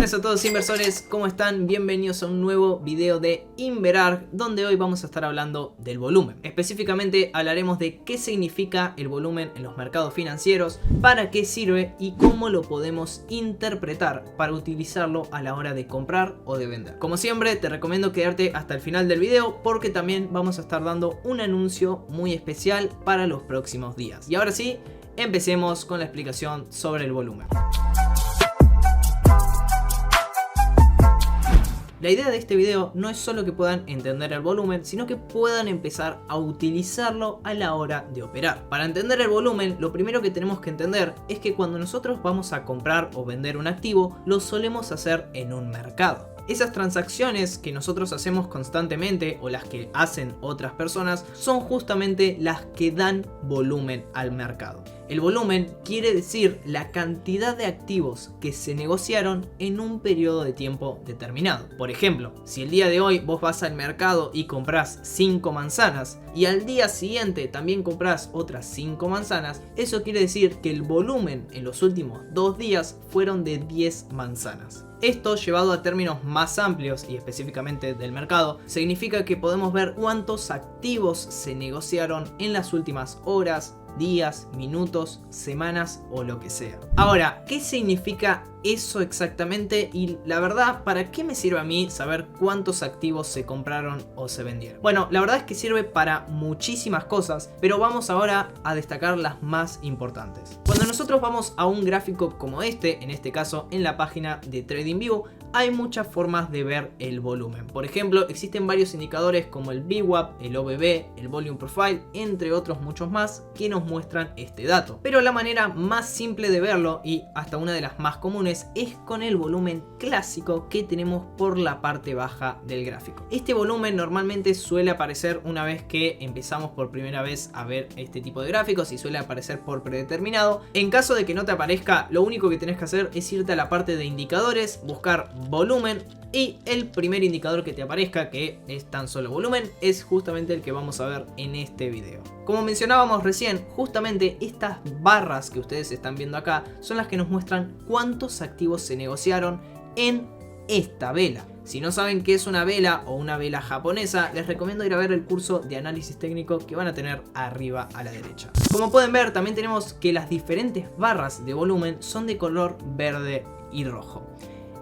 buenas a todos inversores, ¿cómo están? Bienvenidos a un nuevo video de Inverarg, donde hoy vamos a estar hablando del volumen. Específicamente hablaremos de qué significa el volumen en los mercados financieros, para qué sirve y cómo lo podemos interpretar para utilizarlo a la hora de comprar o de vender. Como siempre, te recomiendo quedarte hasta el final del video porque también vamos a estar dando un anuncio muy especial para los próximos días. Y ahora sí, empecemos con la explicación sobre el volumen. La idea de este video no es solo que puedan entender el volumen, sino que puedan empezar a utilizarlo a la hora de operar. Para entender el volumen, lo primero que tenemos que entender es que cuando nosotros vamos a comprar o vender un activo, lo solemos hacer en un mercado. Esas transacciones que nosotros hacemos constantemente o las que hacen otras personas son justamente las que dan volumen al mercado. El volumen quiere decir la cantidad de activos que se negociaron en un periodo de tiempo determinado. Por ejemplo, si el día de hoy vos vas al mercado y comprás 5 manzanas y al día siguiente también comprás otras 5 manzanas, eso quiere decir que el volumen en los últimos 2 días fueron de 10 manzanas. Esto, llevado a términos más amplios y específicamente del mercado, significa que podemos ver cuántos activos se negociaron en las últimas horas, días, minutos, semanas o lo que sea. Ahora, ¿qué significa eso exactamente? Y la verdad, ¿para qué me sirve a mí saber cuántos activos se compraron o se vendieron? Bueno, la verdad es que sirve para muchísimas cosas, pero vamos ahora a destacar las más importantes. Cuando nosotros vamos a un gráfico como este, en este caso en la página de TradingView, hay muchas formas de ver el volumen. Por ejemplo, existen varios indicadores como el VWAP, el OBV, el Volume Profile, entre otros muchos más que nos muestran este dato. Pero la manera más simple de verlo, y hasta una de las más comunes, es con el volumen clásico que tenemos por la parte baja del gráfico. Este volumen normalmente suele aparecer una vez que empezamos por primera vez a ver este tipo de gráficos y suele aparecer por predeterminado. En caso de que no te aparezca, lo único que tenés que hacer es irte a la parte de indicadores, buscar volumen y el primer indicador que te aparezca, que es tan solo volumen, es justamente el que vamos a ver en este video. Como mencionábamos recién, justamente estas barras que ustedes están viendo acá son las que nos muestran cuántos activos se negociaron en esta vela. Si no saben qué es una vela o una vela japonesa, les recomiendo ir a ver el curso de análisis técnico que van a tener arriba a la derecha. Como pueden ver, también tenemos que las diferentes barras de volumen son de color verde y rojo.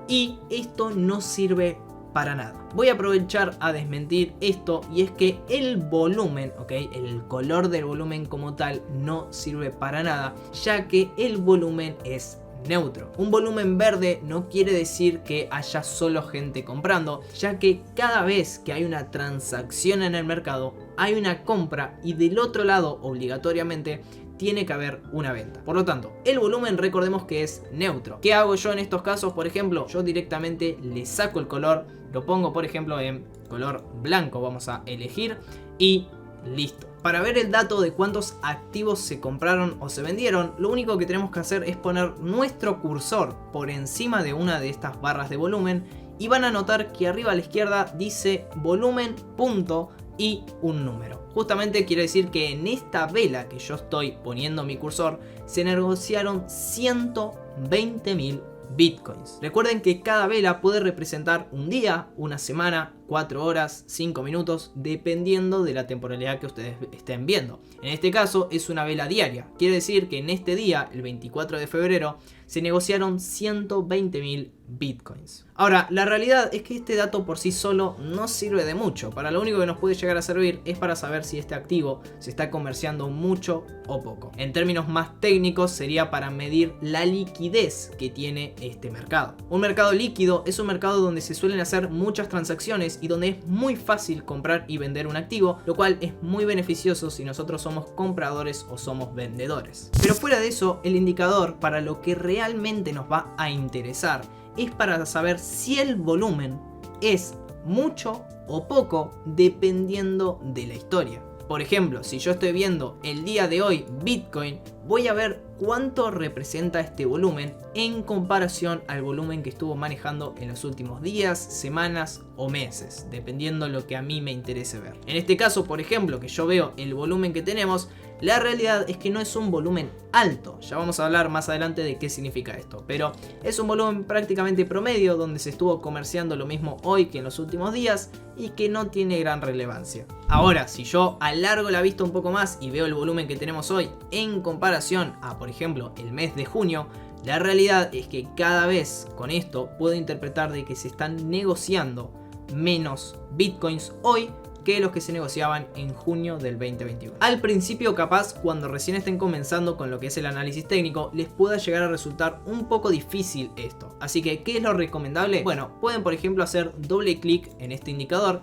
Y esto no sirve para nada. Voy a aprovechar a desmentir esto, y es que el volumen, el color del volumen como tal no sirve para nada, ya que el volumen es neutro. Un volumen verde no quiere decir que haya solo gente comprando, ya que cada vez que hay una transacción en el mercado hay una compra y del otro lado obligatoriamente tiene que haber una venta. Por lo tanto, el volumen, recordemos que es neutro. ¿Qué hago yo en estos casos? Por ejemplo, yo directamente le saco el color, lo pongo por ejemplo en color blanco, vamos a elegir y listo. Para ver el dato de cuántos activos se compraron o se vendieron, lo único que tenemos que hacer es poner nuestro cursor por encima de una de estas barras de volumen y van a notar que arriba a la izquierda dice volumen punto y un número. Justamente quiere decir que en esta vela que yo estoy poniendo mi cursor se negociaron 120.000 bitcoins. Recuerden que cada vela puede representar un día, una semana, 4 horas, 5 minutos, dependiendo de la temporalidad que ustedes estén viendo. En este caso es una vela diaria. Quiere decir que en este día, el 24 de febrero, se negociaron 120.000 bitcoins. Ahora, la realidad es que este dato por sí solo no sirve de mucho. Para lo único que nos puede llegar a servir es para saber si este activo se está comerciando mucho o poco. En términos más técnicos sería para medir la liquidez que tiene este mercado. Un mercado líquido es un mercado donde se suelen hacer muchas transacciones y donde es muy fácil comprar y vender un activo, lo cual es muy beneficioso si nosotros somos compradores o somos vendedores. Pero fuera de eso, el indicador para lo que realmente nos va a interesar es para saber si el volumen es mucho o poco dependiendo de la historia. Por ejemplo, si yo estoy viendo el día de hoy Bitcoin, voy a ver cuánto representa este volumen en comparación al volumen que estuvo manejando en los últimos días, semanas o meses, dependiendo lo que a mí me interese ver. En este caso, por ejemplo, que yo veo el volumen que tenemos, La realidad es que no es un volumen alto, ya vamos a hablar más adelante de qué significa esto, pero es un volumen prácticamente promedio donde se estuvo comerciando lo mismo hoy que en los últimos días y que no tiene gran relevancia. Ahora, si yo alargo la vista un poco más y veo el volumen que tenemos hoy en comparación a, por ejemplo, el mes de junio, la realidad es que cada vez con esto puedo interpretar de que se están negociando menos bitcoins hoy que los que se negociaban en junio del 2021. Al principio, capaz, cuando recién estén comenzando con lo que es el análisis técnico, les pueda llegar a resultar un poco difícil esto. Así que, ¿qué es lo recomendable? Bueno, pueden por ejemplo hacer doble clic en este indicador,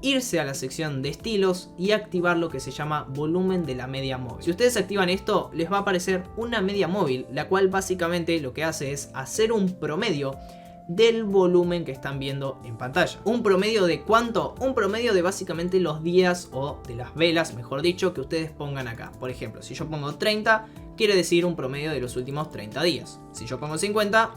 irse a la sección de estilos y activar lo que se llama volumen de la media móvil. Si ustedes activan esto, les va a aparecer una media móvil, la cual básicamente lo que hace es hacer un promedio del volumen que están viendo en pantalla. ¿Un promedio de cuánto? Un promedio de básicamente los días o de las velas, mejor dicho, que ustedes pongan acá. Por ejemplo, si yo pongo 30, quiere decir un promedio de los últimos 30 días. Si yo pongo 50,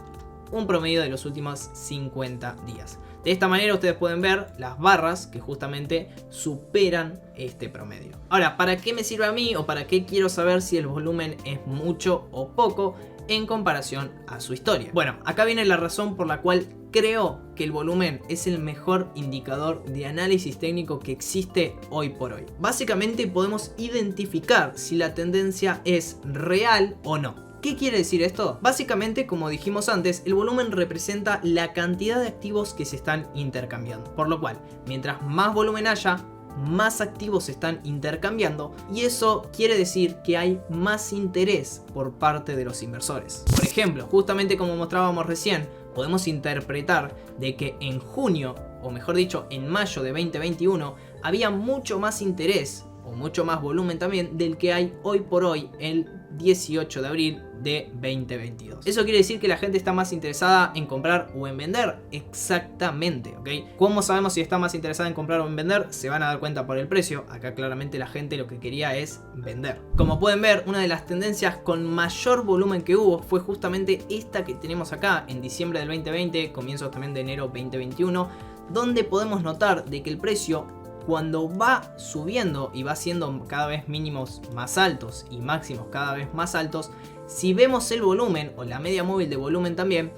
un promedio de los últimos 50 días. De esta manera ustedes pueden ver las barras que justamente superan este promedio. Ahora, ¿para qué me sirve a mí o para qué quiero saber si el volumen es mucho o poco en comparación a su historia? Bueno, acá viene la razón por la cual creo que el volumen es el mejor indicador de análisis técnico que existe hoy por hoy. Básicamente podemos identificar si la tendencia es real o no. ¿Qué quiere decir esto? Básicamente, como dijimos antes, el volumen representa la cantidad de activos que se están intercambiando. Por lo cual, mientras más volumen haya, más activos se están intercambiando y eso quiere decir que hay más interés por parte de los inversores. Por ejemplo, justamente como mostrábamos recién, podemos interpretar de que en junio, o mejor dicho, en mayo de 2021, había mucho más interés o mucho más volumen también del que hay hoy por hoy el 18 de abril de 2022. ¿Eso quiere decir que la gente está más interesada en comprar o en vender? Exactamente, ¿ok? ¿Cómo sabemos si está más interesada en comprar o en vender? Se van a dar cuenta por el precio. Acá claramente la gente lo que quería es vender. Como pueden ver, una de las tendencias con mayor volumen que hubo fue justamente esta que tenemos acá en diciembre del 2020, comienzos también de enero 2021, donde podemos notar de que el precio, cuando va subiendo y va siendo cada vez mínimos más altos y máximos cada vez más altos, si vemos el volumen o la media móvil de volumen también,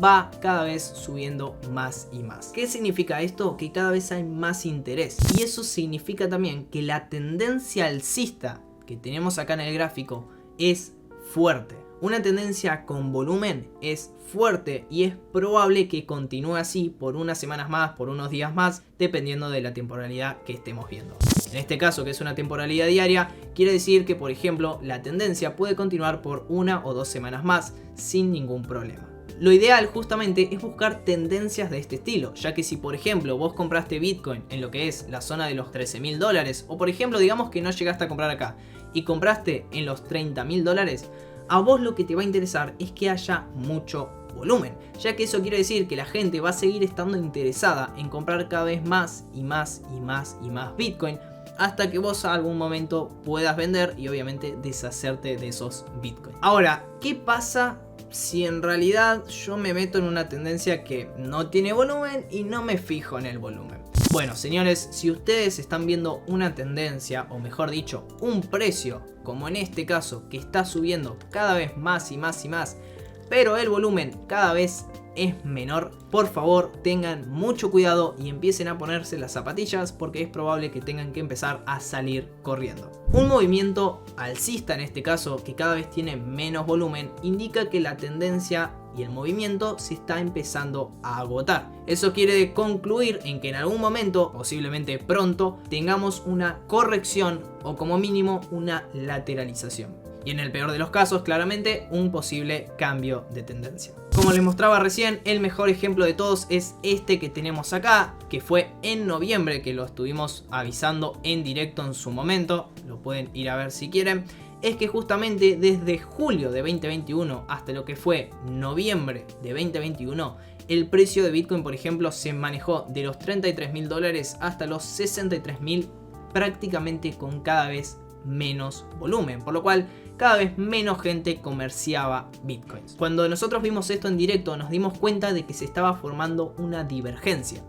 va cada vez subiendo más y más. ¿Qué significa esto? Que cada vez hay más interés. Y eso significa también que la tendencia alcista que tenemos acá en el gráfico es fuerte. Una tendencia con volumen es fuerte y es probable que continúe así por unas semanas más, por unos días más, dependiendo de la temporalidad que estemos viendo. En este caso, que es una temporalidad diaria, quiere decir que, por ejemplo, la tendencia puede continuar por 1 o 2 semanas más sin ningún problema. Lo ideal justamente es buscar tendencias de este estilo, ya que si por ejemplo vos compraste Bitcoin en lo que es la zona de los $13.000, o por ejemplo digamos que no llegaste a comprar acá y compraste en los $30.000, a vos lo que te va a interesar es que haya mucho volumen, ya que eso quiere decir que la gente va a seguir estando interesada en comprar cada vez más y más y más y más Bitcoin, hasta que vos a algún momento puedas vender y obviamente deshacerte de esos Bitcoin. Ahora, ¿qué pasa si en realidad yo me meto en una tendencia que no tiene volumen y no me fijo en el volumen? Bueno, señores, si ustedes están viendo una tendencia, o mejor dicho, un precio, como en este caso, que está subiendo cada vez más y más y más, pero el volumen cada vez es menor, por favor tengan mucho cuidado y empiecen a ponerse las zapatillas porque es probable que tengan que empezar a salir corriendo. Un movimiento alcista en este caso, que cada vez tiene menos volumen, indica que la tendencia y el movimiento se está empezando a agotar. Eso quiere concluir en que en algún momento, posiblemente pronto, tengamos una corrección o como mínimo una lateralización. Y en el peor de los casos, claramente, un posible cambio de tendencia. Como les mostraba recién, el mejor ejemplo de todos es este que tenemos acá, que fue en noviembre, que lo estuvimos avisando en directo en su momento, lo pueden ir a ver si quieren. Es que justamente desde julio de 2021 hasta lo que fue noviembre de 2021, el precio de Bitcoin, por ejemplo, se manejó de los $33.000 hasta los $63.000, prácticamente con cada vez menos volumen, por lo cual cada vez menos gente comerciaba bitcoins. Cuando nosotros vimos esto en directo nos dimos cuenta de que se estaba formando una divergencia.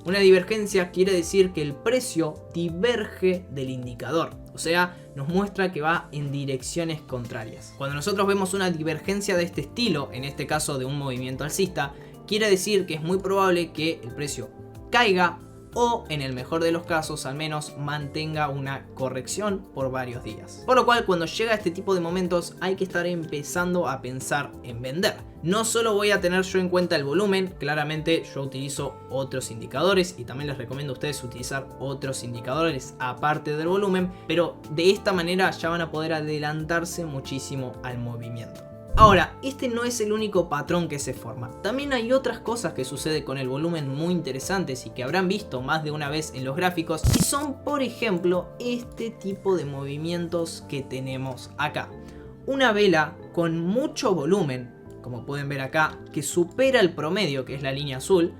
Una divergencia quiere decir que el precio diverge del indicador, o sea, nos muestra que va en direcciones contrarias. Cuando nosotros vemos una divergencia de este estilo, en este caso de un movimiento alcista, quiere decir que es muy probable que el precio caiga o, en el mejor de los casos, al menos mantenga una corrección por varios días. Por lo cual, cuando llega este tipo de momentos hay que estar empezando a pensar en vender. No solo voy a tener yo en cuenta el volumen, claramente yo utilizo otros indicadores y también les recomiendo a ustedes utilizar otros indicadores aparte del volumen, pero de esta manera ya van a poder adelantarse muchísimo al movimiento. Ahora, este no es el único patrón que se forma. También hay otras cosas que suceden con el volumen muy interesantes y que habrán visto más de una vez en los gráficos, y son, por ejemplo, este tipo de movimientos que tenemos acá. Una vela con mucho volumen, como pueden ver acá, que supera el promedio, que es la línea azul,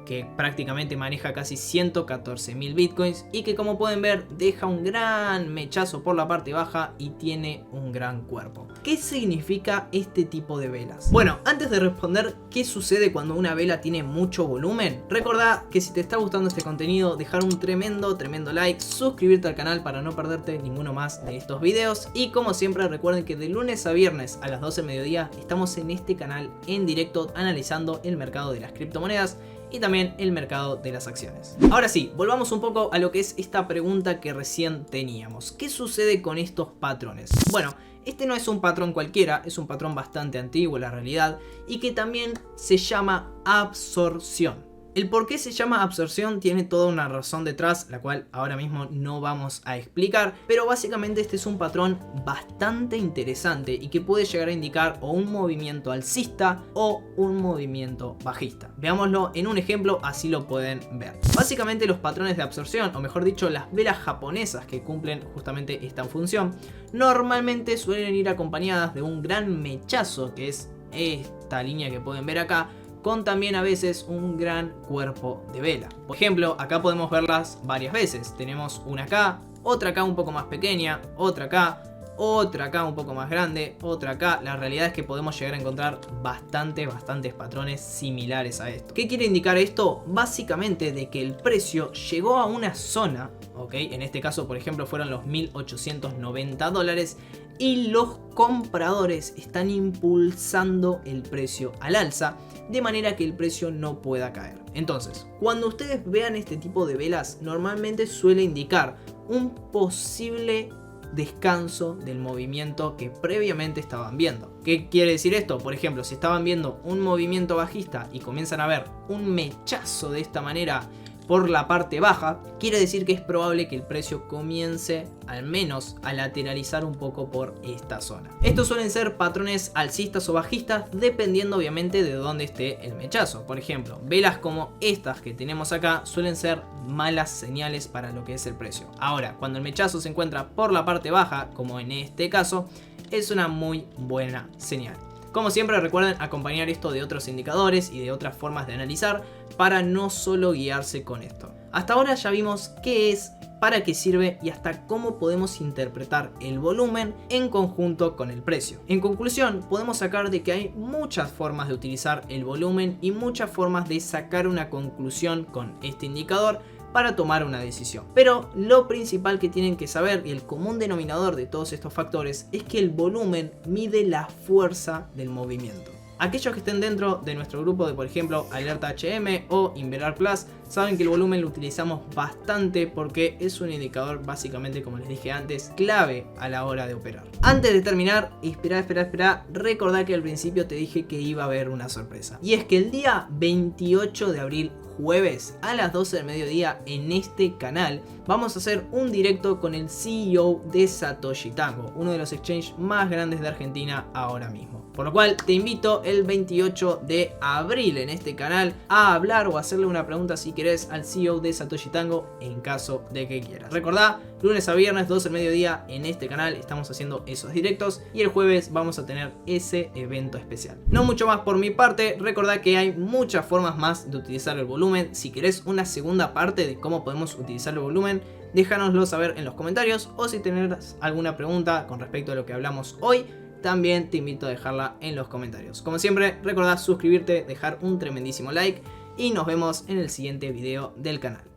que prácticamente maneja casi 114.000 bitcoins y que, como pueden ver, deja un gran mechazo por la parte baja y tiene un gran cuerpo. ¿Qué significa este tipo de velas? Bueno, antes de responder qué sucede cuando una vela tiene mucho volumen, recordá que si te está gustando este contenido, dejar un tremendo like, suscribirte al canal para no perderte ninguno más de estos videos, y como siempre recuerden que de lunes a viernes a las 12 del mediodía estamos en este canal en directo analizando el mercado de las criptomonedas y también el mercado de las acciones. Ahora sí, volvamos un poco a lo que es esta pregunta que recién teníamos. ¿Qué sucede con estos patrones? Bueno, este no es un patrón cualquiera, es un patrón bastante antiguo en la realidad y que también se llama absorción. El por qué se llama absorción tiene toda una razón detrás, la cual ahora mismo no vamos a explicar, pero básicamente este es un patrón bastante interesante y que puede llegar a indicar o un movimiento alcista o un movimiento bajista. Veámoslo en un ejemplo, así lo pueden ver. Básicamente los patrones de absorción, o mejor dicho, las velas japonesas que cumplen justamente esta función, normalmente suelen ir acompañadas de un gran mechazo, que es esta línea que pueden ver acá, con también a veces un gran cuerpo de vela. Por ejemplo, acá podemos verlas varias veces. Tenemos una acá, otra acá un poco más pequeña, otra acá un poco más grande, otra acá. La realidad es que podemos llegar a encontrar bastantes patrones similares a esto. ¿Qué quiere indicar esto? Básicamente de que el precio llegó a una zona, ¿ok? En este caso, por ejemplo, fueron los $1.890 y los compradores están impulsando el precio al alza, de manera que el precio no pueda caer. Entonces, cuando ustedes vean este tipo de velas, normalmente suele indicar un posible descanso del movimiento que previamente estaban viendo. ¿Qué quiere decir esto? Por ejemplo, si estaban viendo un movimiento bajista y comienzan a ver un mechazo de esta manera por la parte baja, quiere decir que es probable que el precio comience al menos a lateralizar un poco por esta zona. Estos suelen ser patrones alcistas o bajistas dependiendo obviamente de dónde esté el mechazo. Por ejemplo, velas como estas que tenemos acá suelen ser malas señales para lo que es el precio. Ahora, cuando el mechazo se encuentra por la parte baja, como en este caso, es una muy buena señal. Como siempre, recuerden acompañar esto de otros indicadores y de otras formas de analizar para no solo guiarse con esto. Hasta ahora ya vimos qué es, para qué sirve y hasta cómo podemos interpretar el volumen en conjunto con el precio. En conclusión, podemos sacar de que hay muchas formas de utilizar el volumen y muchas formas de sacar una conclusión con este indicador para tomar una decisión. Pero lo principal que tienen que saber, y el común denominador de todos estos factores, es que el volumen mide la fuerza del movimiento. Aquellos que estén dentro de nuestro grupo de, por ejemplo, Alerta HM o Inverar Plus, saben que el volumen lo utilizamos bastante porque es un indicador básicamente, como les dije antes, clave a la hora de operar. Antes de terminar, espera, recordá que al principio te dije que iba a haber una sorpresa. Y es que el día 28 de abril, jueves, a las 12 del mediodía, en este canal vamos a hacer un directo con el CEO de Satoshi Tango, uno de los exchanges más grandes de Argentina ahora mismo. Por lo cual te invito el 28 de abril en este canal a hablar o hacerle una pregunta si querés al CEO de Satoshi Tango en caso de que quieras. Recordá, lunes a viernes 12 del mediodía en este canal estamos haciendo esos directos y el jueves vamos a tener ese evento especial. No mucho más por mi parte, recordá que hay muchas formas más de utilizar el volumen. Si querés una segunda parte de cómo podemos utilizar el volumen, déjanoslo saber en los comentarios, o si tenés alguna pregunta con respecto a lo que hablamos hoy, también te invito a dejarla en los comentarios. Como siempre, recordá suscribirte, dejar un tremendísimo like y nos vemos en el siguiente video del canal.